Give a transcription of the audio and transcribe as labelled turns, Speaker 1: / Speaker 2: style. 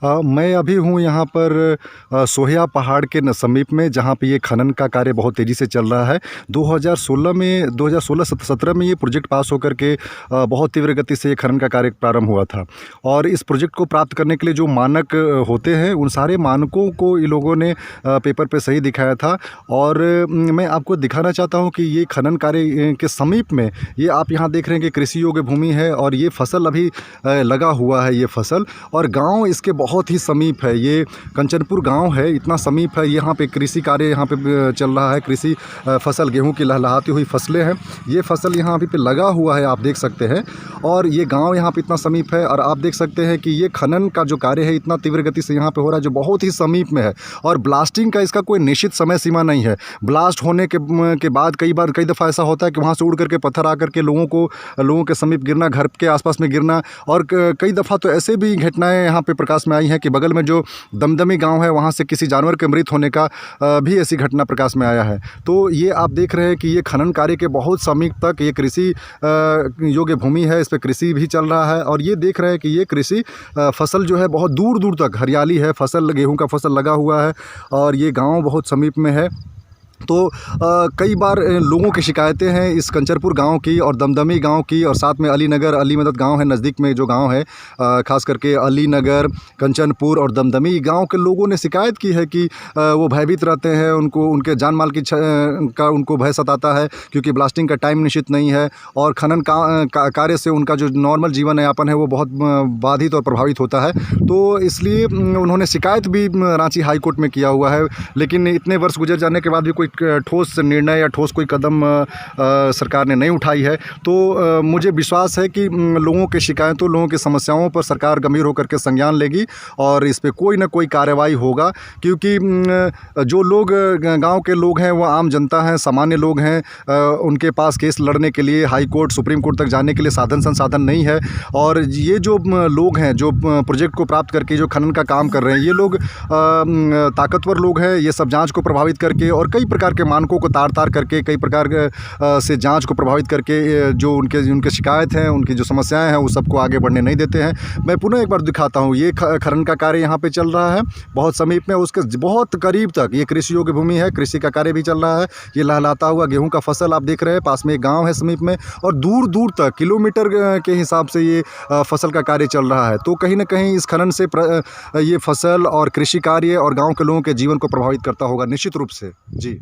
Speaker 1: मैं अभी हूँ यहाँ पर सोहिया पहाड़ के समीप में, जहाँ पे ये खनन का कार्य बहुत तेज़ी से चल रहा है। 2016-17 में ये प्रोजेक्ट पास होकर के बहुत तीव्र गति से ये खनन का कार्य प्रारंभ हुआ था। और इस प्रोजेक्ट को प्राप्त करने के लिए जो मानक होते हैं, उन सारे मानकों को इन लोगों ने पेपर पे सही दिखाया था। और मैं आपको दिखाना चाहता हूँ कि ये खनन कार्य के समीप में ये आप यहाँ देख रहे हैं कि कृषि योग्य भूमि है, और ये फसल अभी लगा हुआ है ये फसल। और गाँव इसके बहुत ही समीप है, ये कंचनपुर गांव है, इतना समीप है। यहाँ पे कृषि कार्य यहाँ पे चल रहा है। कृषि फसल, गेहूं की लहलहाती हुई फसलें हैं। ये फसल यहाँ पे लगा हुआ है, आप देख सकते हैं। और ये गांव यहाँ पे इतना समीप है, और आप देख सकते हैं कि ये खनन का जो कार्य है इतना तीव्र गति से यहाँ पे हो रहा है, जो बहुत ही समीप में है। और ब्लास्टिंग का इसका कोई निश्चित समय सीमा नहीं है। ब्लास्ट होने के बाद कई दफ़ा ऐसा होता है कि वहाँ से उड़ करके पत्थर आकर के लोगों के समीप गिरना, घर के आसपास में गिरना। और कई दफ़ा तो ऐसे भी घटनाएं यहाँ पे प्रकाश में आई हैं कि बगल में जो दमदमी गांव है, वहाँ से किसी जानवर के मृत होने का भी ऐसी घटना प्रकाश में आया है। तो ये आप देख रहे हैं कि ये खनन कार्य के बहुत समीप तक ये कृषि योग्य भूमि है, इस पर कृषि भी चल रहा है। और ये देख रहे हैं कि ये कृषि फसल जो है बहुत दूर दूर तक हरियाली है, फसल, गेहूं का फसल लगा हुआ है, और ये गाँव बहुत समीप में है। तो कई बार लोगों की शिकायतें हैं इस कंचनपुर गांव की और दमदमी गांव की, और साथ में अली मदद गांव है नज़दीक में जो गांव है, ख़ास करके अली नगर, कंचनपुर और दमदमी गांव के लोगों ने शिकायत की है कि वो भयभीत रहते हैं, उनको उनके जान माल का उनको भय सताता है, क्योंकि ब्लास्टिंग का टाइम निश्चित नहीं है। और खनन कार्य से उनका जो नॉर्मल जीवन यापन है वो बहुत बाधित और प्रभावित होता है। तो इसलिए उन्होंने शिकायत भी रांची हाई कोर्ट में किया हुआ है। लेकिन इतने वर्ष गुजर जाने के बाद भी कोई ठोस निर्णय या ठोस कोई कदम सरकार ने नहीं उठाई है। तो मुझे विश्वास है कि लोगों की शिकायतों, लोगों की समस्याओं पर सरकार गंभीर होकर के संज्ञान लेगी, और इस पे कोई ना कोई कार्रवाई होगा। क्योंकि जो लोग गांव के लोग हैं, वो आम जनता हैं, सामान्य लोग हैं, उनके पास केस लड़ने के लिए हाई कोर्ट, सुप्रीम कोर्ट तक जाने के लिए साधन संसाधन नहीं है। और ये जो लोग हैं, जो प्रोजेक्ट को प्राप्त करके जो खनन का काम कर रहे हैं, ये लोग ताकतवर लोग हैं। ये सब जाँच को प्रभावित करके और कई प्रकार के मानकों को तार करके, कई प्रकार से जांच को प्रभावित करके, जो उनके शिकायत हैं, उनकी जो समस्याएं हैं, वो सबको आगे बढ़ने नहीं देते हैं। मैं पुनः एक बार दिखाता हूँ, ये खनन का कार्य यहाँ पे चल रहा है बहुत समीप में, उसके बहुत करीब तक ये कृषि योग्य भूमि है, कृषि का कार्य भी चल रहा है। ये लहलहाता हुआ गेहूँ का फसल आप देख रहे हैं, पास में एक गाँव है समीप में, और दूर दूर तक किलोमीटर के हिसाब से ये फसल का कार्य चल रहा है। तो कहीं ना कहीं इस खनन से ये फसल और कृषि कार्य और गाँव के लोगों के जीवन को प्रभावित करता होगा निश्चित रूप से। जी।